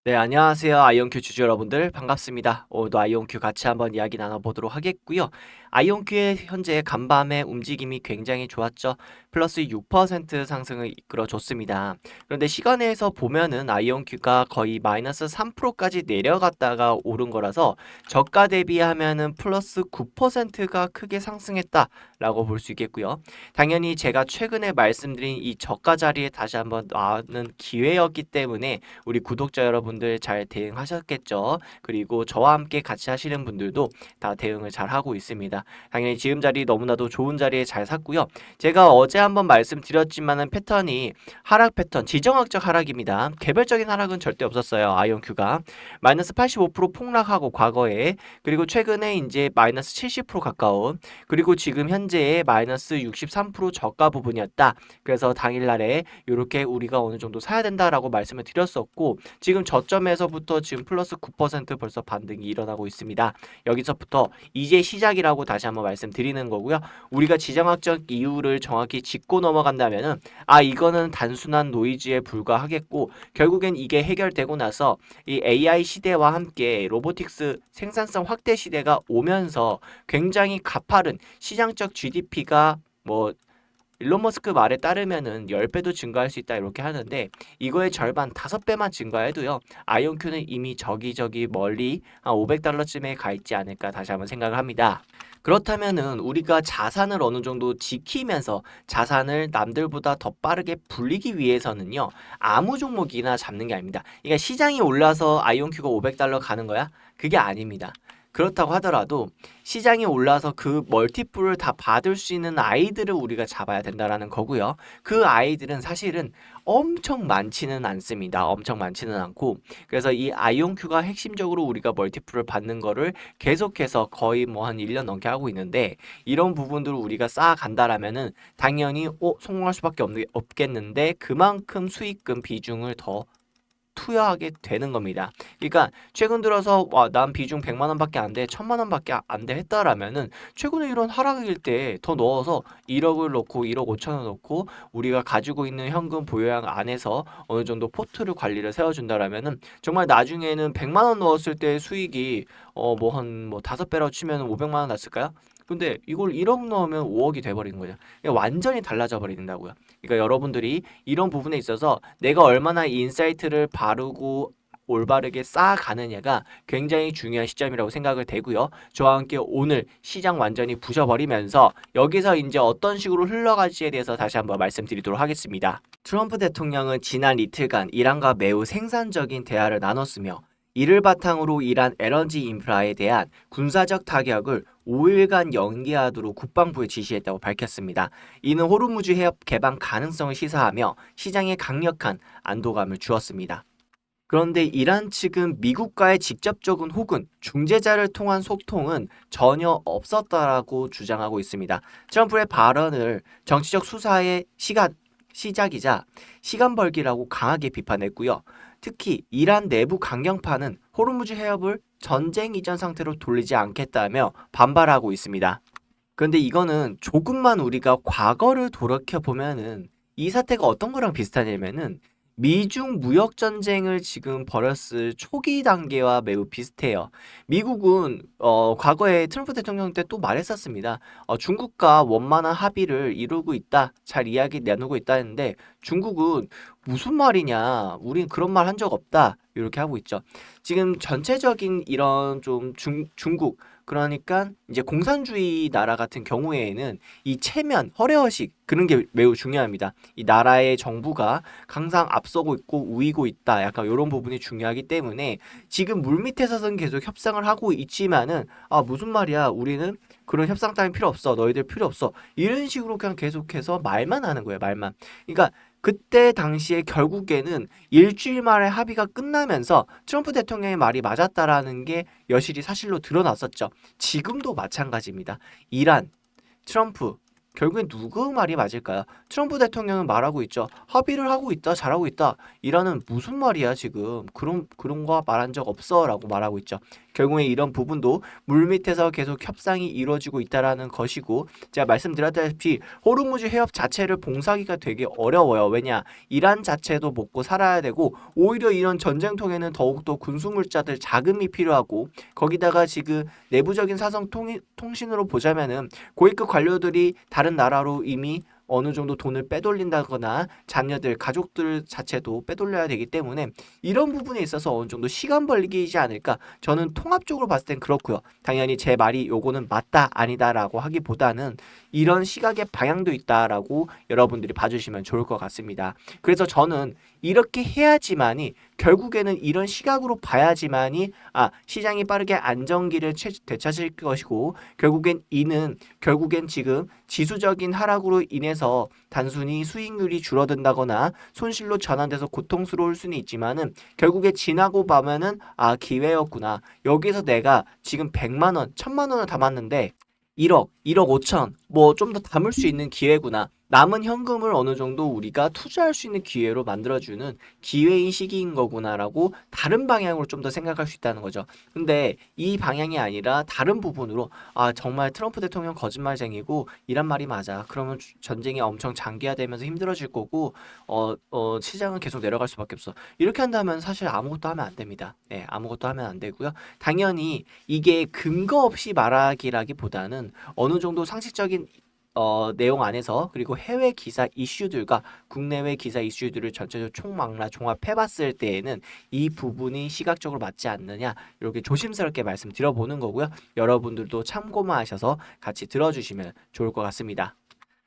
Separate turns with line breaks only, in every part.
네, 안녕하세요. 아이온큐 주주 여러분들 반갑습니다. 오늘도 아이온큐 같이 한번 이야기 나눠보도록 하겠고요. 아이온큐의 현재 간밤의 움직임이 굉장히 좋았죠. 플러스 6% 상승을 이끌어줬습니다. 그런데 시간에서 보면은 아이온큐가 거의 마이너스 3%까지 내려갔다가 오른 거라서 저가 대비하면은 플러스 9%가 크게 상승했다라고 볼 수 있겠고요. 당연히 제가 최근에 말씀드린 이 저가 자리에 다시 한번 나오는 기회였기 때문에 우리 구독자 여러분들 잘 대응하셨겠죠. 그리고 저와 함께 같이 하시는 분들도 다 대응을 잘 하고 있습니다. 당연히 지금 자리 너무나도 좋은 자리에 잘 샀고요. 제가 어제 한번 말씀드렸지만은 패턴이 하락 패턴, 지정학적 하락입니다. 개별적인 하락은 절대 없었어요. 아이온큐가 마이너스 85% 폭락하고 과거에, 그리고 최근에 이제 마이너스 70% 가까운, 그리고 지금 현재의 마이너스 63% 저가 부분이었다. 그래서 당일날에 이렇게 우리가 어느 정도 사야 된다라고 말씀을 드렸었고, 지금 저점에서부터 지금 플러스 9% 벌써 반등이 일어나고 있습니다. 여기서부터 이제 시작이라고 다시 한번 말씀드리는 거고요. 우리가 지정학적 이유를 정확히 짚고 넘어간다면은 이거는 단순한 노이즈에 불과하겠고, 결국엔 이게 해결되고 나서 이 AI 시대와 함께 로보틱스 생산성 확대 시대가 오면서 굉장히 가파른 시장적 GDP가 일론 머스크 말에 따르면은 10배도 증가할 수 있다 이렇게 하는데, 이거의 절반 5배만 증가해도요. 아이온큐는 이미 저기 멀리 한 $500쯤에 가 있지 않을까 다시 한번 생각을 합니다. 그렇다면은 우리가 자산을 어느 정도 지키면서 자산을 남들보다 더 빠르게 불리기 위해서는요. 아무 종목이나 잡는 게 아닙니다. 그러니까 시장이 올라서 아이온큐가 $500 가는 거야? 그게 아닙니다. 그렇다고 하더라도 시장이 올라서 그 멀티플을 다 받을 수 있는 아이들을 우리가 잡아야 된다라는 거고요. 그 아이들은 사실은 엄청 많지는 않습니다. 엄청 많지는 않고, 그래서 이 아이온큐가 핵심적으로 우리가 멀티플을 받는 거를 계속해서 거의 뭐 한 1년 넘게 하고 있는데, 이런 부분들을 우리가 쌓아간다라면은 당연히 성공할 수밖에 없겠는데, 그만큼 수익금 비중을 더 투여하게 되는 겁니다. 그러니까 최근 들어서 난 비중 100만 원밖에 안 돼, 1000만 원밖에 안 돼 했다라면은 최근에 이런 하락일 때 더 넣어서 1억을 넣고 1억 5천을 넣고 우리가 가지고 있는 현금 보유량 안에서 어느 정도 포트를 관리를 세워준다라면은 정말 나중에는 100만 원 넣었을 때 수익이 한 5배로 치면 500만 원 났을까요? 근데 이걸 1억 넣으면 5억이 돼버리는 거죠. 완전히 달라져 버린다고요. 그러니까 여러분들이 이런 부분에 있어서 내가 얼마나 인사이트를 바르고 올바르게 쌓아가느냐가 굉장히 중요한 시점이라고 생각을 되고요. 저와 함께 오늘 시장 완전히 부셔버리면서 여기서 이제 어떤 식으로 흘러갈지에 대해서 다시 한번 말씀드리도록 하겠습니다. 트럼프 대통령은 지난 이틀간 이란과 매우 생산적인 대화를 나눴으며, 이를 바탕으로 이란 LNG 인프라에 대한 군사적 타격을 5일간 연기하도록 국방부에 지시했다고 밝혔습니다. 이는 호르무즈 해협 개방 가능성을 시사하며 시장에 강력한 안도감을 주었습니다. 그런데 이란 측은 미국과의 직접적인 혹은 중재자를 통한 소통은 전혀 없었다라고 주장하고 있습니다. 트럼프의 발언을 정치적 수사의 시작이자 시간 벌기라고 강하게 비판했고요. 특히 이란 내부 강경파는 호르무즈 해협을 전쟁 이전 상태로 돌리지 않겠다며 반발하고 있습니다. 그런데 이거는 조금만 우리가 과거를 돌이켜 보면은 이 사태가 어떤 거랑 비슷하냐면은 미중 무역 전쟁을 지금 벌였을 초기 단계와 매우 비슷해요. 미국은 과거에 트럼프 대통령 때 또 말했었습니다. 중국과 원만한 합의를 이루고 있다, 잘 이야기 나누고 있다 했는데, 중국은 무슨 말이냐, 우린 그런 말 한 적 없다 이렇게 하고 있죠. 지금 전체적인 이런 좀 중국, 그러니까 이제 공산주의 나라 같은 경우에는 이 체면, 허례허식 그런 게 매우 중요합니다. 이 나라의 정부가 항상 앞서고 있고 우위고 있다, 약간 이런 부분이 중요하기 때문에 지금 물밑에서는 계속 협상을 하고 있지만은 무슨 말이야, 우리는 그런 협상 따윈 필요 없어, 너희들 필요 없어, 이런 식으로 그냥 계속해서 말만 하는 거예요, 말만. 그러니까 그때 당시에 결국에는 일주일 만에 합의가 끝나면서 트럼프 대통령의 말이 맞았다라는 게 여실히 사실로 드러났었죠. 지금도 마찬가지입니다. 이란, 트럼프, 결국엔 누구 말이 맞을까요? 트럼프 대통령은 말하고 있죠. 합의를 하고 있다, 잘하고 있다. 이라는 무슨 말이야 지금? 그런 거 말한 적 없어라고 말하고 있죠. 결국에 이런 부분도 물밑에서 계속 협상이 이루어지고 있다라는 것이고, 제가 말씀드렸다시피 호르무즈 해협 자체를 봉사하기가 되게 어려워요. 왜냐? 이란 자체도 먹고 살아야 되고, 오히려 이런 전쟁통에는 더욱더 군수물자들 자금이 필요하고, 거기다가 지금 내부적인 사정 통신으로 보자면은 고위급 관료들이 다른 나라로 이미 어느 정도 돈을 빼돌린다거나 자녀들, 가족들 자체도 빼돌려야 되기 때문에 이런 부분에 있어서 어느 정도 시간 벌기이지 않을까. 저는 통합적으로 봤을 땐 그렇고요. 당연히 제 말이 요거는 맞다 아니다라고 하기보다는 이런 시각의 방향도 있다라고 여러분들이 봐주시면 좋을 것 같습니다. 그래서 저는 이렇게 해야지만이, 결국에는 이런 시각으로 봐야지만이 시장이 빠르게 안정기를 되찾을 것이고, 결국엔 지금 지수적인 하락으로 인해서 단순히 수익률이 줄어든다거나 손실로 전환돼서 고통스러울 수는 있지만은, 결국에 지나고 보면은 기회였구나. 여기서 내가 지금 100만 원, 1000만 원을 담았는데 1억 5천 뭐 좀 더 담을 수 있는 기회구나. 남은 현금을 어느 정도 우리가 투자할 수 있는 기회로 만들어주는 기회인 시기인 거구나라고 다른 방향으로 좀 더 생각할 수 있다는 거죠. 근데 이 방향이 아니라 다른 부분으로 정말 트럼프 대통령 거짓말쟁이고 이란 말이 맞아. 그러면 전쟁이 엄청 장기화되면서 힘들어질 거고 시장은 계속 내려갈 수밖에 없어. 이렇게 한다면 사실 아무것도 하면 안 됩니다. 네, 아무것도 하면 안 되고요. 당연히 이게 근거 없이 말하기라기보다는 어느 정도 상식적인 내용 안에서, 그리고 해외 기사 이슈들과 국내외 기사 이슈들을 전체적으로 총망라 종합해봤을 때에는 이 부분이 시각적으로 맞지 않느냐, 이렇게 조심스럽게 말씀드려보는 거고요. 여러분들도 참고만 하셔서 같이 들어주시면 좋을 것 같습니다.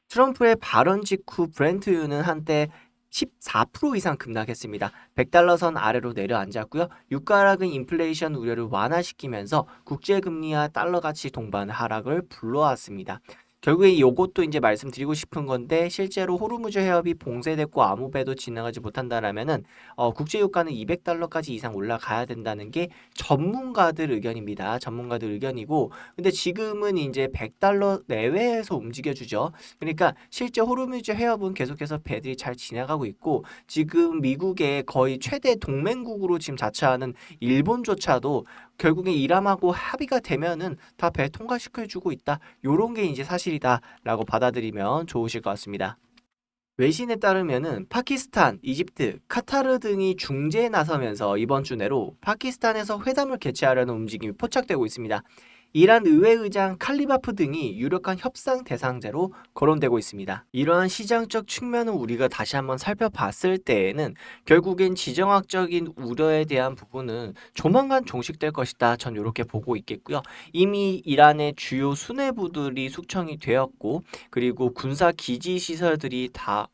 트럼프의 발언 직후 브렌트유는 한때 14% 이상 급락했습니다. 100달러 선 아래로 내려앉았고요. 유가 하락은 인플레이션 우려를 완화시키면서 국제금리와 달러 가치 동반 하락을 불러왔습니다. 결국에 이것도 이제 말씀드리고 싶은 건데, 실제로 호르무즈 해협이 봉쇄됐고 아무 배도 지나가지 못한다라면은 국제 유가는 200달러까지 이상 올라가야 된다는 게 전문가들 의견입니다. 전문가들 의견이고, 근데 지금은 이제 100달러 내외에서 움직여주죠. 그러니까 실제 호르무즈 해협은 계속해서 배들이 잘 지나가고 있고, 지금 미국의 거의 최대 동맹국으로 지금 자처하는 일본조차도 결국에 이람하고 합의가 되면은 다 배 통과시켜주고 있다. 요런 게 이제 사실이다라고 받아들이면 좋으실 것 같습니다. 외신에 따르면은 파키스탄, 이집트, 카타르 등이 중재에 나서면서 이번 주 내로 파키스탄에서 회담을 개최하려는 움직임이 포착되고 있습니다. 이란 의회의장 칼리바프 등이 유력한 협상 대상자로 거론되고 있습니다. 이러한 시장적 측면을 우리가 다시 한번 살펴봤을 때에는 결국엔 지정학적인 우려에 대한 부분은 조만간 종식될 것이다. 전 이렇게 보고 있겠고요. 이미 이란의 주요 수뇌부들이 숙청이 되었고, 그리고 군사 기지 시설들이 다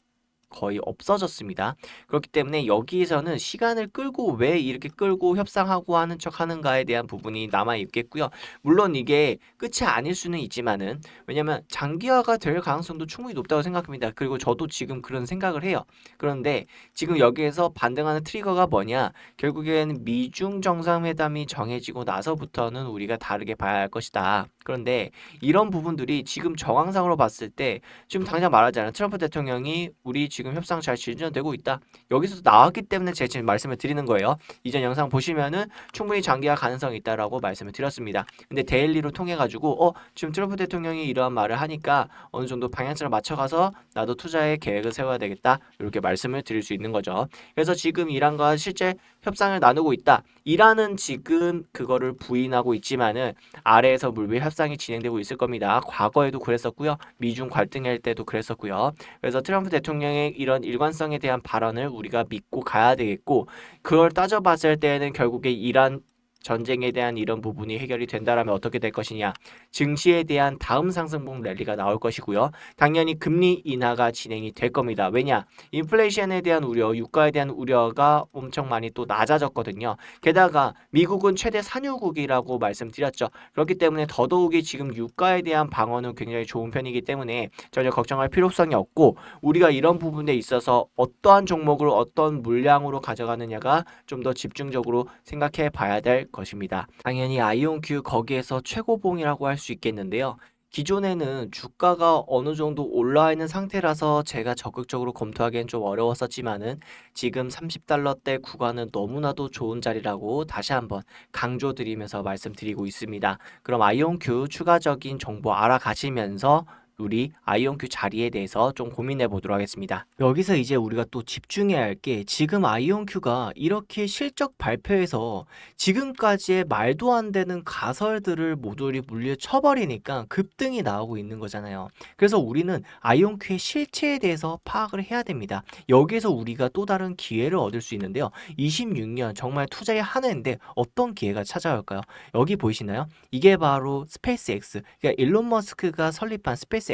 거의 없어졌습니다. 그렇기 때문에 여기에서는 시간을 끌고 왜 이렇게 끌고 협상하고 하는 척 하는가에 대한 부분이 남아 있겠고요. 물론 이게 끝이 아닐 수는 있지만은, 왜냐면 장기화가 될 가능성도 충분히 높다고 생각합니다. 그리고 저도 지금 그런 생각을 해요. 그런데 지금 여기에서 반등하는 트리거가 뭐냐? 결국엔 미중 정상회담이 정해지고 나서부터는 우리가 다르게 봐야 할 것이다. 그런데 이런 부분들이 지금 정황상으로 봤을 때, 지금 당장 말하자면 트럼프 대통령이 우리 지금 협상 잘 진전되고 있다. 여기서 나왔기 때문에 제가 지금 말씀을 드리는 거예요. 이전 영상 보시면은 충분히 장기화 가능성이 있다라고 말씀을 드렸습니다. 근데 데일리로 통해 가지고 지금 트럼프 대통령이 이러한 말을 하니까 어느 정도 방향성을 맞춰가서 나도 투자의 계획을 세워야 되겠다. 이렇게 말씀을 드릴 수 있는 거죠. 그래서 지금 이란과 실제 협상을 나누고 있다. 이란은 지금 그거를 부인하고 있지만은 아래에서 물밑 협상이 진행되고 있을 겁니다. 과거에도 그랬었고요. 미중 갈등할 때도 그랬었고요. 그래서 트럼프 대통령의 이런 일관성에 대한 발언을 우리가 믿고 가야 되겠고, 그걸 따져봤을 때는 결국에 이란 전쟁에 대한 이런 부분이 해결이 된다라면 어떻게 될 것이냐. 증시에 대한 다음 상승폭 랠리가 나올 것이고요. 당연히 금리 인하가 진행이 될 겁니다. 왜냐? 인플레이션에 대한 우려, 유가에 대한 우려가 엄청 많이 또 낮아졌거든요. 게다가 미국은 최대 산유국이라고 말씀드렸죠. 그렇기 때문에 더더욱이 지금 유가에 대한 방어는 굉장히 좋은 편이기 때문에 전혀 걱정할 필요성이 없고, 우리가 이런 부분에 있어서 어떠한 종목을 어떤 물량으로 가져가느냐가 좀 더 집중적으로 생각해 봐야 될 것입니다. 당연히 아이온큐 거기에서 최고봉이라고 할 수 있겠는데요. 기존에는 주가가 어느 정도 올라와 있는 상태라서 제가 적극적으로 검토하기엔 좀 어려웠었지만은 지금 30달러대 구간은 너무나도 좋은 자리라고 다시 한번 강조드리면서 말씀드리고 있습니다. 그럼 아이온큐 추가적인 정보 알아가시면서 우리 아이온큐 자리에 대해서 좀 고민해 보도록 하겠습니다. 여기서 이제 우리가 또 집중해야 할 게 지금 아이온큐가 이렇게 실적 발표에서 지금까지의 말도 안 되는 가설들을 모조리 물리쳐버리니까 급등이 나오고 있는 거잖아요. 그래서 우리는 아이온큐의 실체에 대해서 파악을 해야 됩니다. 여기에서 우리가 또 다른 기회를 얻을 수 있는데요. 26년 정말 투자의 한 해인데 어떤 기회가 찾아올까요? 여기 보이시나요? 이게 바로 스페이스X, 그러니까 일론 머스크가 설립한 스페이스X의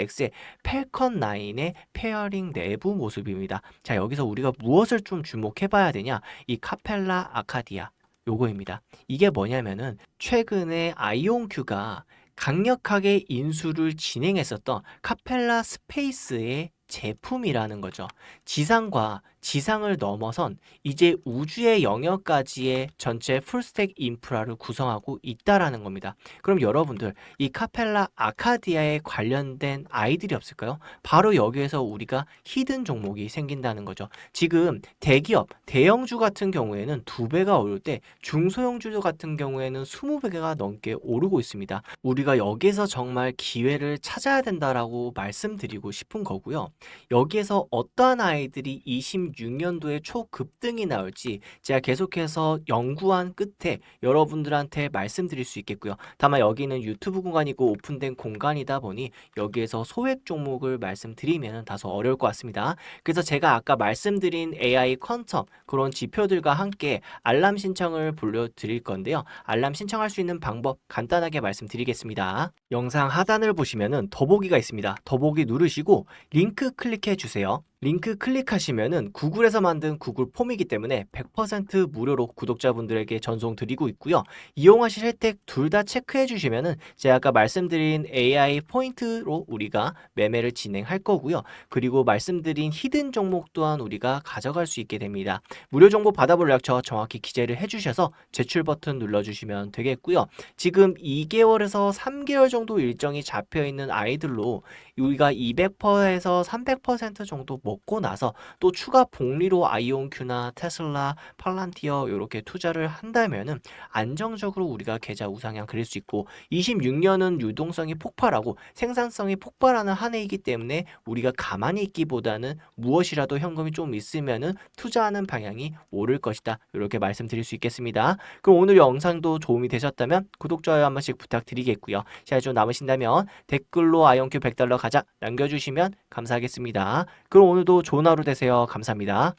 펠컨 9의 페어링 내부 모습입니다. 자, 여기서 우리가 무엇을 좀 주목해 봐야 되냐? 이 카펠라 아카디아 요거입니다. 이게 뭐냐면은 최근에 아이온큐가 강력하게 인수를 진행했었던 카펠라 스페이스의 제품이라는 거죠. 지상과 지상을 넘어선 이제 우주의 영역까지의 전체 풀스택 인프라를 구성하고 있다라는 겁니다. 그럼 여러분들 이 카펠라 아카디아에 관련된 아이들이 없을까요? 바로 여기에서 우리가 히든 종목이 생긴다는 거죠. 지금 대기업, 대형주 같은 경우에는 2배가 오를 때 중소형주 같은 경우에는 20배가 넘게 오르고 있습니다. 우리가 여기서 정말 기회를 찾아야 된다라고 말씀드리고 싶은 거고요. 여기에서 어떠한 아이들이 26년도에 초급등이 나올지 제가 계속해서 연구한 끝에 여러분들한테 말씀드릴 수 있겠고요. 다만 여기는 유튜브 공간이고 오픈된 공간이다 보니 여기에서 소액 종목을 말씀드리면 다소 어려울 것 같습니다. 그래서 제가 아까 말씀드린 AI 퀀텀 그런 지표들과 함께 알람 신청을 불러드릴 건데요. 알람 신청할 수 있는 방법 간단하게 말씀드리겠습니다. 영상 하단을 보시면은 더보기가 있습니다. 더보기 누르시고 링크 클릭해 주세요. 링크 클릭하시면은 구글에서 만든 구글 폼이기 때문에 100% 무료로 구독자분들에게 전송드리고 있고요. 이용하실 혜택 둘 다 체크해 주시면은 제가 아까 말씀드린 AI 포인트로 우리가 매매를 진행할 거고요. 그리고 말씀드린 히든 종목 또한 우리가 가져갈 수 있게 됩니다. 무료 정보 받아볼 약처 정확히 기재를 해주셔서 제출 버튼 눌러주시면 되겠고요. 지금 2개월에서 3개월 정도 일정이 잡혀있는 아이들로 우리가 200%에서 300% 정도 먹고 나서 또 추가 복리로 아이온큐나 테슬라, 팔란티어 이렇게 투자를 한다면은 안정적으로 우리가 계좌 우상향 그릴 수 있고 26년은 유동성이 폭발하고 생산성이 폭발하는 한 해이기 때문에 우리가 가만히 있기보다는 무엇이라도 현금이 좀 있으면은 투자하는 방향이 오를 것이다. 이렇게 말씀드릴 수 있겠습니다. 그럼 오늘 영상도 도움이 되셨다면 구독, 좋아요 한 번씩 부탁드리겠고요. 시간 좀 남으신다면 댓글로 아이온큐 100달러 가자 남겨주시면 감사하겠습니다. 그럼 오늘도 좋은 하루 되세요. 감사합니다.